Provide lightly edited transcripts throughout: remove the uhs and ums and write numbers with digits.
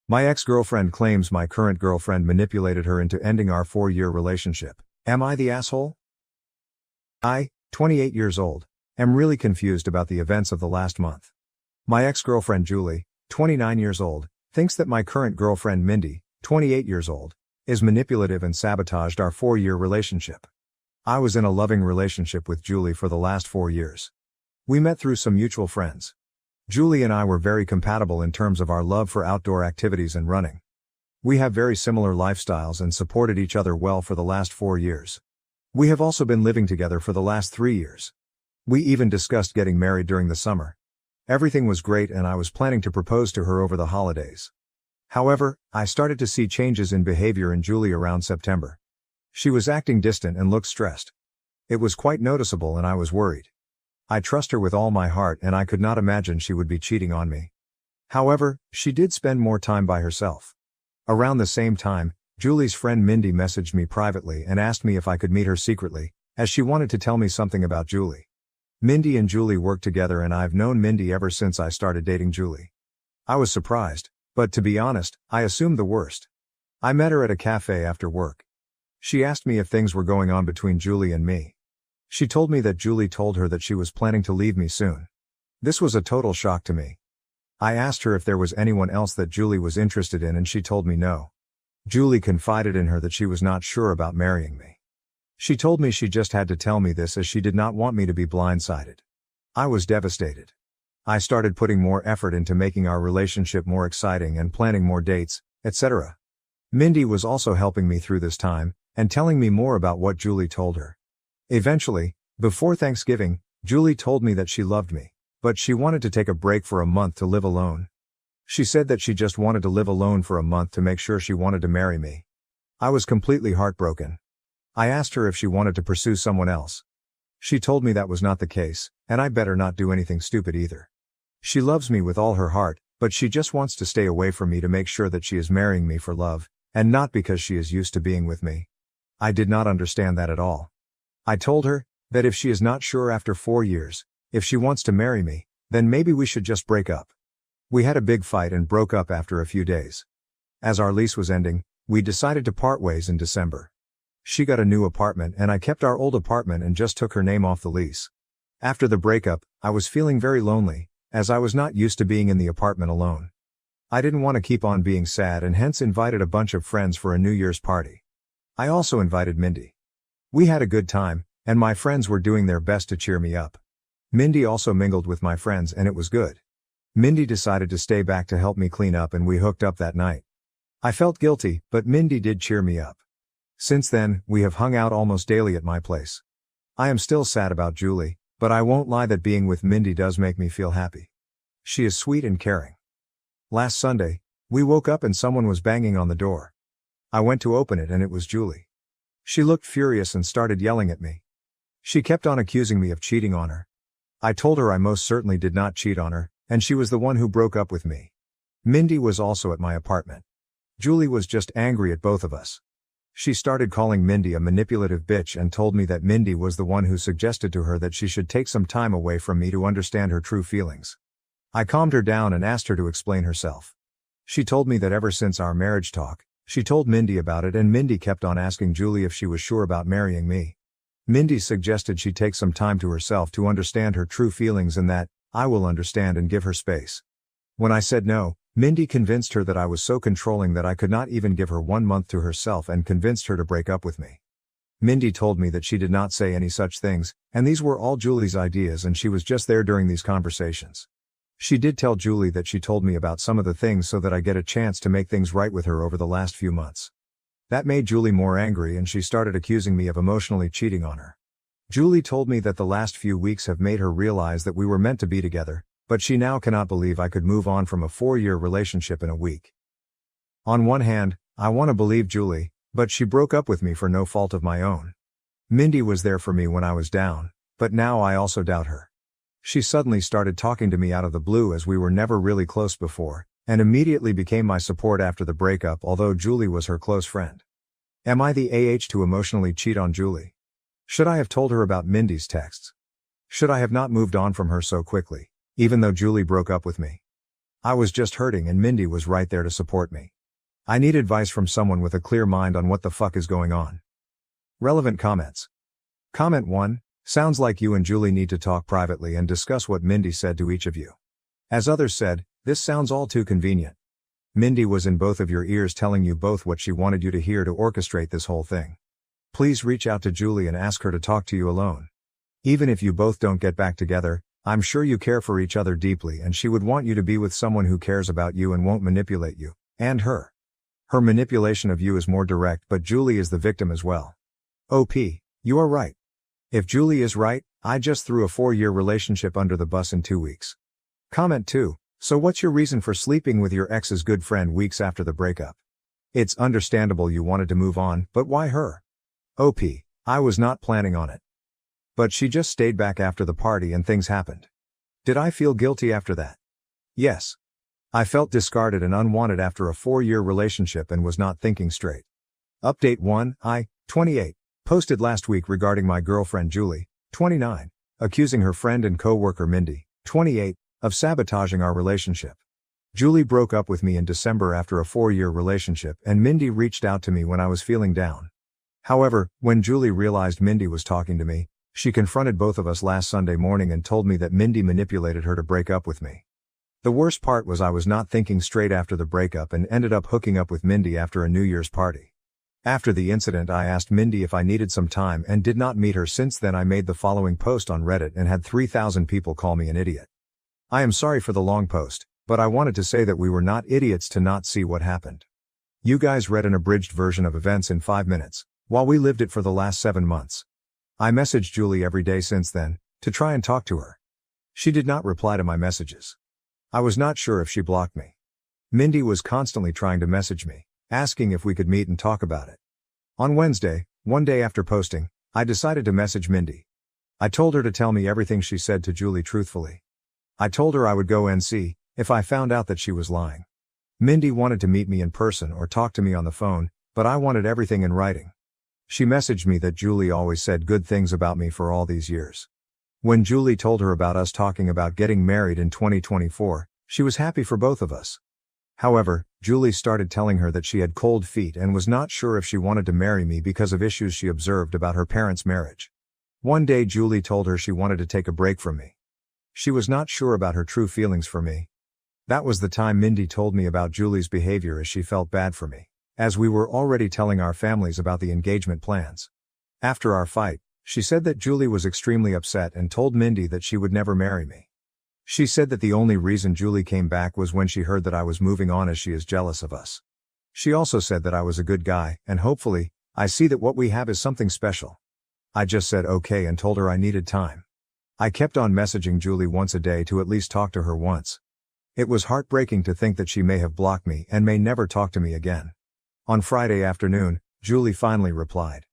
My ex-girlfriend claims my current girlfriend manipulated her into ending our 4-year relationship. Am I the asshole? I, 28 years old, am really confused about the events of the last month. My ex-girlfriend Julie, 29 years old, thinks that my current girlfriend Mindy, 28 years old, is manipulative and sabotaged our 4-year relationship. I was in a loving relationship with Julie for the last 4 years. We met through some mutual friends. Julie and I were very compatible in terms of our love for outdoor activities and running. We have very similar lifestyles and supported each other well for the last 4 years. We have also been living together for the last 3 years. We even discussed getting married during the summer. Everything was great and I was planning to propose to her over the holidays. However, I started to see changes in behavior in Julie around September. She was acting distant and looked stressed. It was quite noticeable and I was worried. I trust her with all my heart and I could not imagine she would be cheating on me. However, she did spend more time by herself. Around the same time, Julie's friend Mindy messaged me privately and asked me if I could meet her secretly, as she wanted to tell me something about Julie. Mindy and Julie work together and I've known Mindy ever since I started dating Julie. I was surprised, but to be honest, I assumed the worst. I met her at a cafe after work. She asked me if things were going on between Julie and me. She told me that Julie told her that she was planning to leave me soon. This was a total shock to me. I asked her if there was anyone else that Julie was interested in and she told me no. Julie confided in her that she was not sure about marrying me. She told me she just had to tell me this as she did not want me to be blindsided. I was devastated. I started putting more effort into making our relationship more exciting and planning more dates, etc. Mindy was also helping me through this time, and telling me more about what Julie told her. Eventually, before Thanksgiving, Julie told me that she loved me, but she wanted to take a break for a month to live alone. She said that she just wanted to live alone for a month to make sure she wanted to marry me. I was completely heartbroken. I asked her if she wanted to pursue someone else. She told me that was not the case, and I better not do anything stupid either. She loves me with all her heart, but she just wants to stay away from me to make sure that she is marrying me for love, and not because she is used to being with me. I did not understand that at all. I told her that if she is not sure after 4 years, if she wants to marry me, then maybe we should just break up. We had a big fight and broke up after a few days. As our lease was ending, we decided to part ways in December. She got a new apartment and I kept our old apartment and just took her name off the lease. After the breakup, I was feeling very lonely, as I was not used to being in the apartment alone. I didn't want to keep on being sad and hence invited a bunch of friends for a New Year's party. I also invited Mindy. We had a good time, and my friends were doing their best to cheer me up. Mindy also mingled with my friends and it was good. Mindy decided to stay back to help me clean up and we hooked up that night. I felt guilty, but Mindy did cheer me up. Since then, we have hung out almost daily at my place. I am still sad about Julie, but I won't lie that being with Mindy does make me feel happy. She is sweet and caring. Last Sunday, we woke up and someone was banging on the door. I went to open it and it was Julie. She looked furious and started yelling at me. She kept on accusing me of cheating on her. I told her I most certainly did not cheat on her, and she was the one who broke up with me. Mindy was also at my apartment. Julie was just angry at both of us. She started calling Mindy a manipulative bitch and told me that Mindy was the one who suggested to her that she should take some time away from me to understand her true feelings. I calmed her down and asked her to explain herself. She told me that ever since our marriage talk, she told Mindy about it and Mindy kept on asking Julie if she was sure about marrying me. Mindy suggested she take some time to herself to understand her true feelings and that I will understand and give her space. When I said no, Mindy convinced her that I was so controlling that I could not even give her 1 month to herself and convinced her to break up with me. Mindy told me that she did not say any such things, and these were all Julie's ideas and she was just there during these conversations. She did tell Julie that she told me about some of the things so that I get a chance to make things right with her over the last few months. That made Julie more angry and she started accusing me of emotionally cheating on her. Julie told me that the last few weeks have made her realize that we were meant to be together, but she now cannot believe I could move on from a 4-year relationship in a week. On one hand, I want to believe Julie, but she broke up with me for no fault of my own. Mindy was there for me when I was down, but now I also doubt her. She suddenly started talking to me out of the blue as we were never really close before, and immediately became my support after the breakup although Julie was her close friend. Am I the to emotionally cheat on Julie? Should I have told her about Mindy's texts? Should I have not moved on from her so quickly, even though Julie broke up with me? I was just hurting and Mindy was right there to support me. I need advice from someone with a clear mind on what the fuck is going on. Relevant comments. Comment 1. Sounds like you and Julie need to talk privately and discuss what Mindy said to each of you. As others said, this sounds all too convenient. Mindy was in both of your ears telling you both what she wanted you to hear to orchestrate this whole thing. Please reach out to Julie and ask her to talk to you alone. Even if you both don't get back together, I'm sure you care for each other deeply and she would want you to be with someone who cares about you and won't manipulate you, and her. Her manipulation of you is more direct, but Julie is the victim as well. OP, you are right. If Julie is right, I just threw a 4-year relationship under the bus in 2 weeks. Comment 2. So what's your reason for sleeping with your ex's good friend weeks after the breakup? It's understandable you wanted to move on, but why her? OP, I was not planning on it. But she just stayed back after the party and things happened. Did I feel guilty after that? Yes. I felt discarded and unwanted after a 4-year relationship and was not thinking straight. Update 1, I, 28, posted last week regarding my girlfriend Julie, 29, accusing her friend and co-worker Mindy, 28, of sabotaging our relationship. Julie broke up with me in December after a 4-year relationship and Mindy reached out to me when I was feeling down. However, when Julie realized Mindy was talking to me, she confronted both of us last Sunday morning and told me that Mindy manipulated her to break up with me. The worst part was I was not thinking straight after the breakup and ended up hooking up with Mindy after a New Year's party. After the incident I asked Mindy if I needed some time and did not meet her. Since then I made the following post on Reddit and had 3,000 people call me an idiot. I am sorry for the long post, but I wanted to say that we were not idiots to not see what happened. You guys read an abridged version of events in 5 minutes, while we lived it for the last 7 months. I messaged Julie every day since then, to try and talk to her. She did not reply to my messages. I was not sure if she blocked me. Mindy was constantly trying to message me, asking if we could meet and talk about it. On Wednesday, one day after posting, I decided to message Mindy. I told her to tell me everything she said to Julie truthfully. I told her I would go and see if I found out that she was lying. Mindy wanted to meet me in person or talk to me on the phone, but I wanted everything in writing. She messaged me that Julie always said good things about me for all these years. When Julie told her about us talking about getting married in 2024, she was happy for both of us. However, Julie started telling her that she had cold feet and was not sure if she wanted to marry me because of issues she observed about her parents' marriage. One day Julie told her she wanted to take a break from me. She was not sure about her true feelings for me. That was the time Mindy told me about Julie's behavior as she felt bad for me, as we were already telling our families about the engagement plans. After our fight, she said that Julie was extremely upset and told Mindy that she would never marry me. She said that the only reason Julie came back was when she heard that I was moving on as she is jealous of us. She also said that I was a good guy and hopefully, I see that what we have is something special. I just said okay and told her I needed time. I kept on messaging Julie once a day to at least talk to her once. It was heartbreaking to think that she may have blocked me and may never talk to me again. On Friday afternoon, Julie finally replied.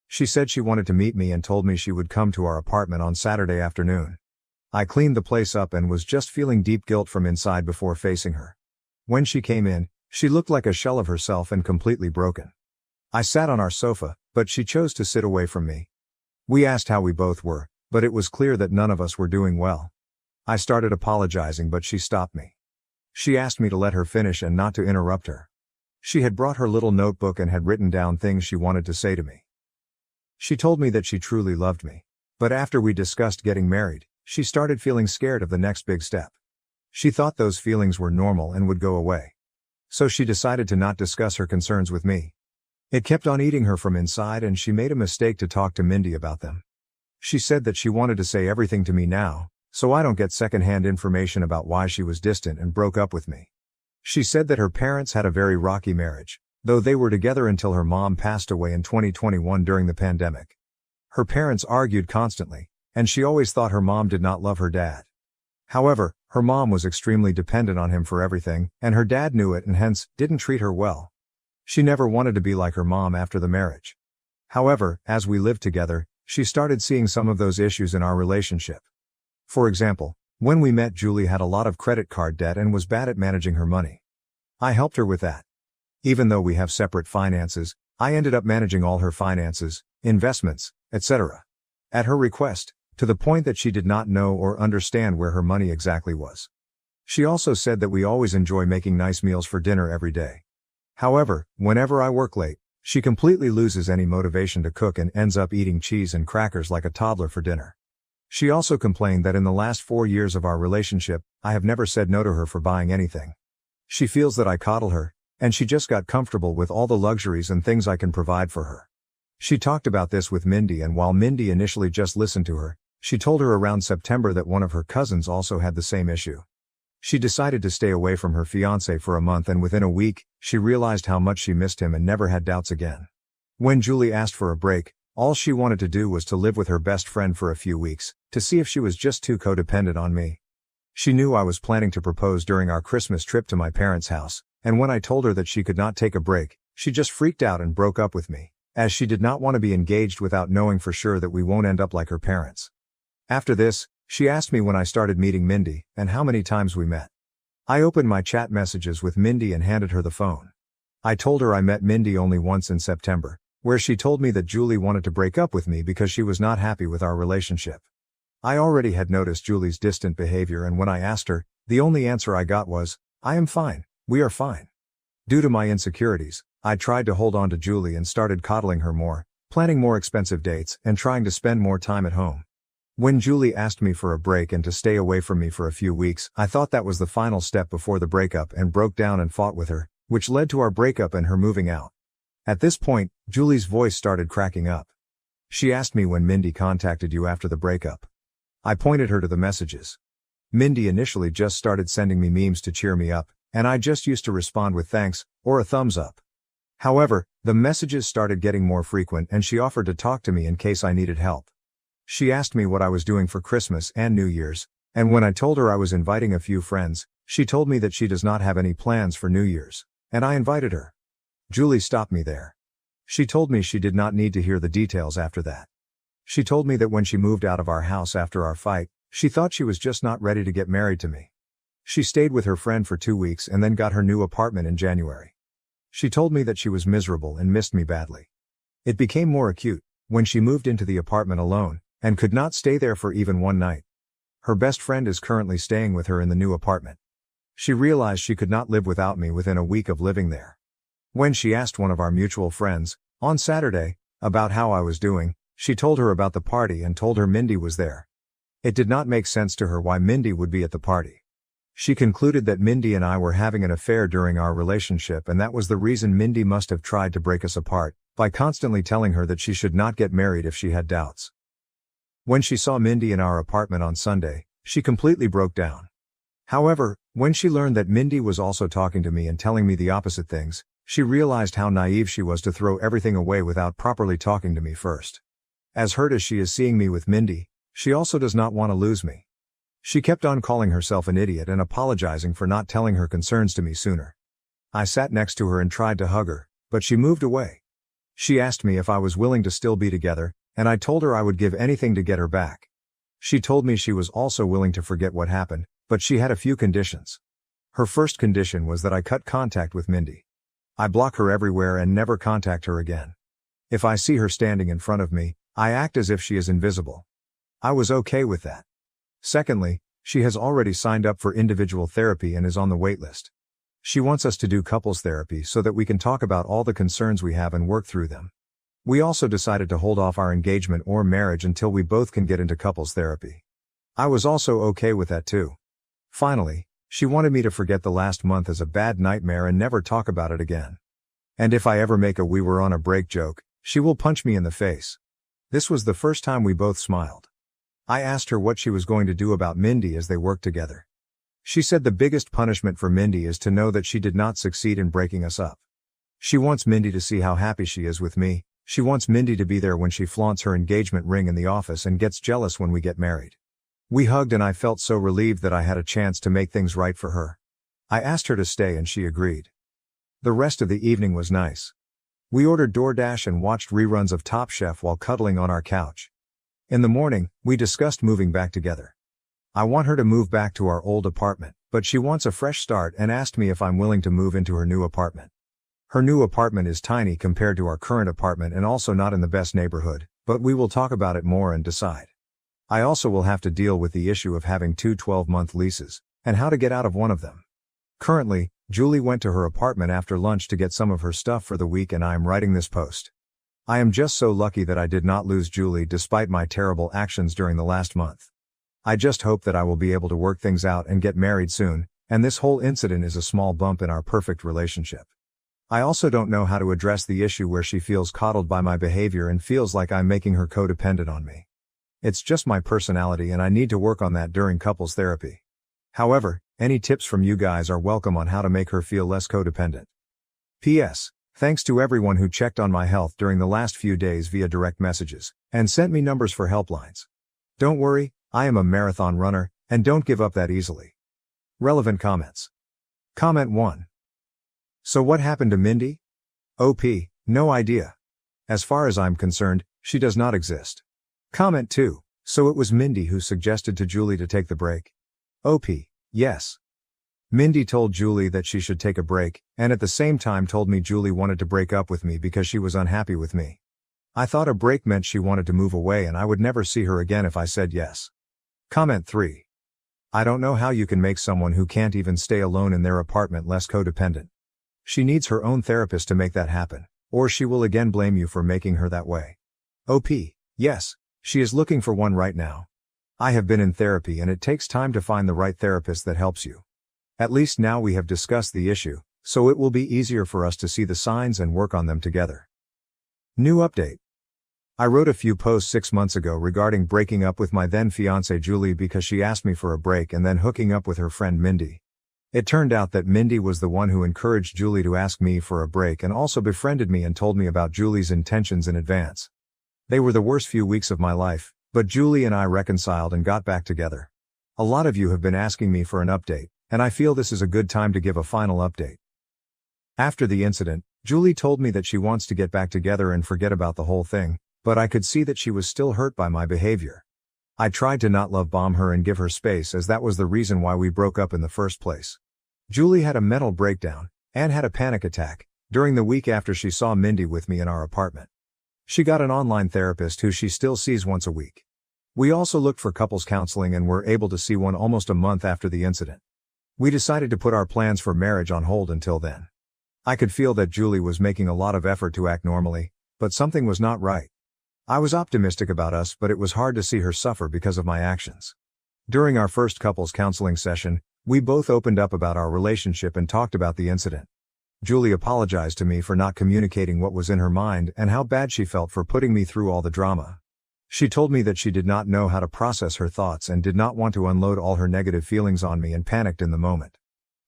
She said she wanted to meet me and told me she would come to our apartment on Saturday afternoon. I cleaned the place up and was just feeling deep guilt from inside before facing her. When she came in, she looked like a shell of herself and completely broken. I sat on our sofa, but she chose to sit away from me. We asked how we both were, but it was clear that none of us were doing well. I started apologizing, but she stopped me. She asked me to let her finish and not to interrupt her. She had brought her little notebook and had written down things she wanted to say to me. She told me that she truly loved me. But after we discussed getting married, she started feeling scared of the next big step. She thought those feelings were normal and would go away. So she decided to not discuss her concerns with me. It kept on eating her from inside and she made a mistake to talk to Mindy about them. She said that she wanted to say everything to me now, so I don't get secondhand information about why she was distant and broke up with me. She said that her parents had a very rocky marriage, though they were together until her mom passed away in 2021 during the pandemic. Her parents argued constantly, and she always thought her mom did not love her dad. However, her mom was extremely dependent on him for everything, and her dad knew it and hence, didn't treat her well. She never wanted to be like her mom after the marriage. However, as we lived together, she started seeing some of those issues in our relationship. For example, when we met, Julie had a lot of credit card debt and was bad at managing her money. I helped her with that. Even though we have separate finances, I ended up managing all her finances, investments, etc. At her request, to the point that she did not know or understand where her money exactly was. She also said that we always enjoy making nice meals for dinner every day. However, whenever I work late, she completely loses any motivation to cook and ends up eating cheese and crackers like a toddler for dinner. She also complained that in the last 4 years of our relationship, I have never said no to her for buying anything. She feels that I coddle her, and she just got comfortable with all the luxuries and things I can provide for her. She talked about this with Mindy, and while Mindy initially just listened to her, she told her around September that one of her cousins also had the same issue. She decided to stay away from her fiancé for a month, and within a week, she realized how much she missed him and never had doubts again. When Julie asked for a break, all she wanted to do was to live with her best friend for a few weeks, to see if she was just too codependent on me. She knew I was planning to propose during our Christmas trip to my parents' house, and when I told her that she could not take a break, she just freaked out and broke up with me, as she did not want to be engaged without knowing for sure that we won't end up like her parents. After this, she asked me when I started meeting Mindy, and how many times we met. I opened my chat messages with Mindy and handed her the phone. I told her I met Mindy only once in September, where she told me that Julie wanted to break up with me because she was not happy with our relationship. I already had noticed Julie's distant behavior, and when I asked her, the only answer I got was, "I am fine, we are fine." Due to my insecurities, I tried to hold on to Julie and started coddling her more, planning more expensive dates, and trying to spend more time at home. When Julie asked me for a break and to stay away from me for a few weeks, I thought that was the final step before the breakup and broke down and fought with her, which led to our breakup and her moving out. At this point, Julie's voice started cracking up. She asked me when Mindy contacted you after the breakup. I pointed her to the messages. Mindy initially just started sending me memes to cheer me up, and I just used to respond with thanks, or a thumbs up. However, the messages started getting more frequent, and she offered to talk to me in case I needed help. She asked me what I was doing for Christmas and New Year's, and when I told her I was inviting a few friends, she told me that she does not have any plans for New Year's, and I invited her. Julie stopped me there. She told me she did not need to hear the details after that. She told me that when she moved out of our house after our fight, she thought she was just not ready to get married to me. She stayed with her friend for 2 weeks and then got her new apartment in January. She told me that she was miserable and missed me badly. It became more acute when she moved into the apartment alone and could not stay there for even one night. Her best friend is currently staying with her in the new apartment. She realized she could not live without me within a week of living there. When she asked one of our mutual friends, on Saturday, about how I was doing, she told her about the party and told her Mindy was there. It did not make sense to her why Mindy would be at the party. She concluded that Mindy and I were having an affair during our relationship, and that was the reason Mindy must have tried to break us apart, by constantly telling her that she should not get married if she had doubts. When she saw Mindy in our apartment on Sunday, she completely broke down. However, when she learned that Mindy was also talking to me and telling me the opposite things, she realized how naive she was to throw everything away without properly talking to me first. As hurt as she is seeing me with Mindy, she also does not want to lose me. She kept on calling herself an idiot and apologizing for not telling her concerns to me sooner. I sat next to her and tried to hug her, but she moved away. She asked me if I was willing to still be together, and I told her I would give anything to get her back. She told me she was also willing to forget what happened, but she had a few conditions. Her first condition was that I cut contact with Mindy. I block her everywhere and never contact her again. If I see her standing in front of me, I act as if she is invisible. I was okay with that. Secondly, she has already signed up for individual therapy and is on the waitlist. She wants us to do couples therapy so that we can talk about all the concerns we have and work through them. We also decided to hold off our engagement or marriage until we both can get into couples therapy. I was also okay with that too. Finally, she wanted me to forget the last month as a bad nightmare and never talk about it again. And if I ever make a "we were on a break" joke, she will punch me in the face. This was the first time we both smiled. I asked her what she was going to do about Mindy as they worked together. She said the biggest punishment for Mindy is to know that she did not succeed in breaking us up. She wants Mindy to see how happy she is with me. She wants Mindy to be there when she flaunts her engagement ring in the office and gets jealous when we get married. We hugged and I felt so relieved that I had a chance to make things right for her. I asked her to stay and she agreed. The rest of the evening was nice. We ordered DoorDash and watched reruns of Top Chef while cuddling on our couch. In the morning, we discussed moving back together. I want her to move back to our old apartment, but she wants a fresh start and asked me if I'm willing to move into her new apartment. Her new apartment is tiny compared to our current apartment and also not in the best neighborhood, but we will talk about it more and decide. I also will have to deal with the issue of having two 12-month leases, and how to get out of one of them. Currently, Julie went to her apartment after lunch to get some of her stuff for the week, and I am writing this post. I am just so lucky that I did not lose Julie despite my terrible actions during the last month. I just hope that I will be able to work things out and get married soon, and this whole incident is a small bump in our perfect relationship. I also don't know how to address the issue where she feels coddled by my behavior and feels like I'm making her codependent on me. It's just my personality, and I need to work on that during couples therapy. However, any tips from you guys are welcome on how to make her feel less codependent. P.S. Thanks to everyone who checked on my health during the last few days via direct messages, and sent me numbers for helplines. Don't worry, I am a marathon runner, and don't give up that easily. Relevant comments. Comment 1. So what happened to Mindy? OP, no idea. As far as I'm concerned, she does not exist. Comment 2. So it was Mindy who suggested to Julie to take the break? OP, yes. Mindy told Julie that she should take a break, and at the same time told me Julie wanted to break up with me because she was unhappy with me. I thought a break meant she wanted to move away and I would never see her again if I said yes. Comment 3. I don't know how you can make someone who can't even stay alone in their apartment less codependent. She needs her own therapist to make that happen, or she will again blame you for making her that way. OP, yes, she is looking for one right now. I have been in therapy and it takes time to find the right therapist that helps you. At least now we have discussed the issue, so it will be easier for us to see the signs and work on them together. New update. I wrote a few posts 6 months ago regarding breaking up with my then fiancée Julie because she asked me for a break and then hooking up with her friend Mindy. It turned out that Mindy was the one who encouraged Julie to ask me for a break and also befriended me and told me about Julie's intentions in advance. They were the worst few weeks of my life, but Julie and I reconciled and got back together. A lot of you have been asking me for an update, and I feel this is a good time to give a final update. After the incident, Julie told me that she wants to get back together and forget about the whole thing, but I could see that she was still hurt by my behavior. I tried to not love bomb her and give her space, as that was the reason why we broke up in the first place. Julie had a mental breakdown, and had a panic attack, during the week after she saw Mindy with me in our apartment. She got an online therapist who she still sees once a week. We also looked for couples counseling and were able to see one almost a month after the incident. We decided to put our plans for marriage on hold until then. I could feel that Julie was making a lot of effort to act normally, but something was not right. I was optimistic about us, but it was hard to see her suffer because of my actions. During our first couples counseling session, we both opened up about our relationship and talked about the incident. Julie apologized to me for not communicating what was in her mind and how bad she felt for putting me through all the drama. She told me that she did not know how to process her thoughts and did not want to unload all her negative feelings on me and panicked in the moment.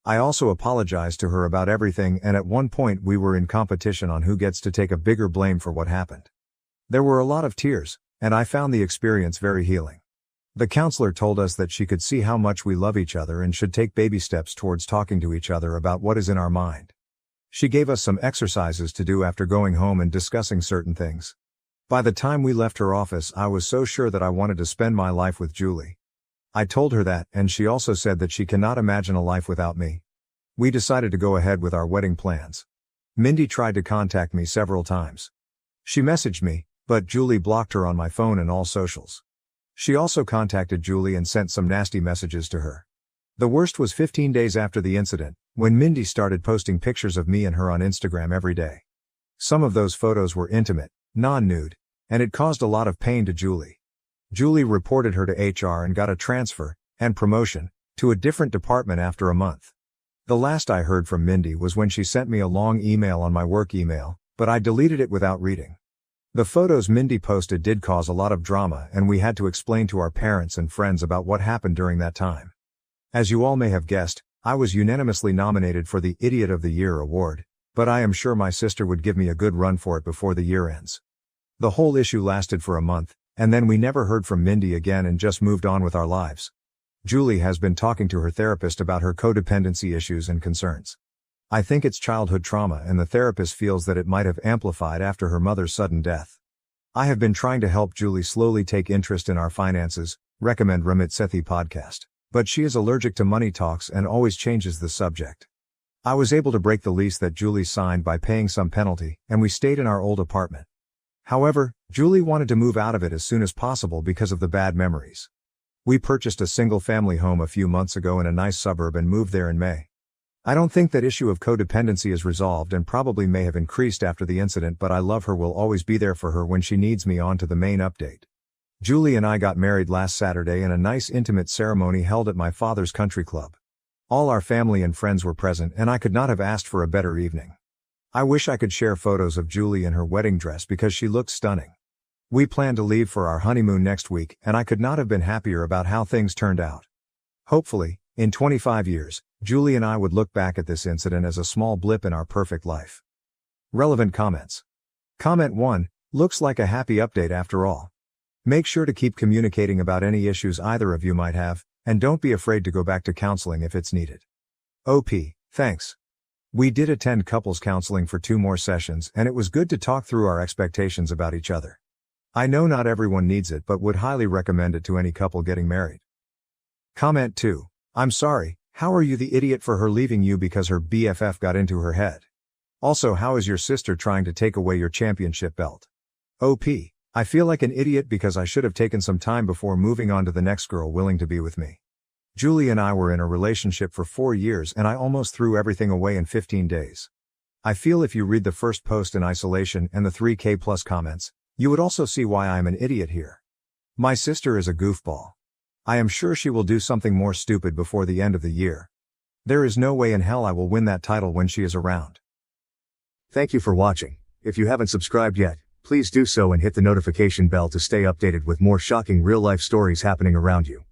I also apologized to her about everything, and at one point we were in competition on who gets to take a bigger blame for what happened. There were a lot of tears, and I found the experience very healing. The counselor told us that she could see how much we love each other and should take baby steps towards talking to each other about what is in our mind. She gave us some exercises to do after going home and discussing certain things. By the time we left her office, I was so sure that I wanted to spend my life with Julie. I told her that, and she also said that she cannot imagine a life without me. We decided to go ahead with our wedding plans. Mindy tried to contact me several times. She messaged me, but Julie blocked her on my phone and all socials. She also contacted Julie and sent some nasty messages to her. The worst was 15 days after the incident, when Mindy started posting pictures of me and her on Instagram every day. Some of those photos were intimate, non-nude, and it caused a lot of pain to Julie. Julie reported her to HR and got a transfer, and promotion, to a different department after a month. The last I heard from Mindy was when she sent me a long email on my work email, but I deleted it without reading. The photos Mindy posted did cause a lot of drama, and we had to explain to our parents and friends about what happened during that time. As you all may have guessed, I was unanimously nominated for the Idiot of the Year award, but I am sure my sister would give me a good run for it before the year ends. The whole issue lasted for a month, and then we never heard from Mindy again and just moved on with our lives. Julie has been talking to her therapist about her codependency issues and concerns. I think it's childhood trauma, and the therapist feels that it might have amplified after her mother's sudden death. I have been trying to help Julie slowly take interest in our finances, recommend Ramit Sethi podcast, but she is allergic to money talks and always changes the subject. I was able to break the lease that Julie signed by paying some penalty, and we stayed in our old apartment. However, Julie wanted to move out of it as soon as possible because of the bad memories. We purchased a single-family home a few months ago in a nice suburb and moved there in May. I don't think that issue of codependency is resolved and probably may have increased after the incident, but I love her, will always be there for her when she needs me. On to the main update. Julie and I got married last Saturday in a nice intimate ceremony held at my father's country club. All our family and friends were present and I could not have asked for a better evening. I wish I could share photos of Julie in her wedding dress because she looked stunning. We plan to leave for our honeymoon next week and I could not have been happier about how things turned out. Hopefully, in 25 years, Julie and I would look back at this incident as a small blip in our perfect life. Relevant comments. Comment 1, looks like a happy update after all. Make sure to keep communicating about any issues either of you might have, and don't be afraid to go back to counseling if it's needed. OP, thanks. We did attend couples counseling for 2 more sessions and it was good to talk through our expectations about each other. I know not everyone needs it but would highly recommend it to any couple getting married. Comment 2. I'm sorry, how are you the idiot for her leaving you because her BFF got into her head? Also, how is your sister trying to take away your championship belt? OP, I feel like an idiot because I should have taken some time before moving on to the next girl willing to be with me. Julie and I were in a relationship for 4 years and I almost threw everything away in 15 days. I feel if you read the first post in isolation and the 3K plus comments, you would also see why I am an idiot here. My sister is a goofball. I am sure she will do something more stupid before the end of the year. There is no way in hell I will win that title when she is around. Thank you for watching. If you haven't subscribed yet, please do so and hit the notification bell to stay updated with more shocking real-life stories happening around you.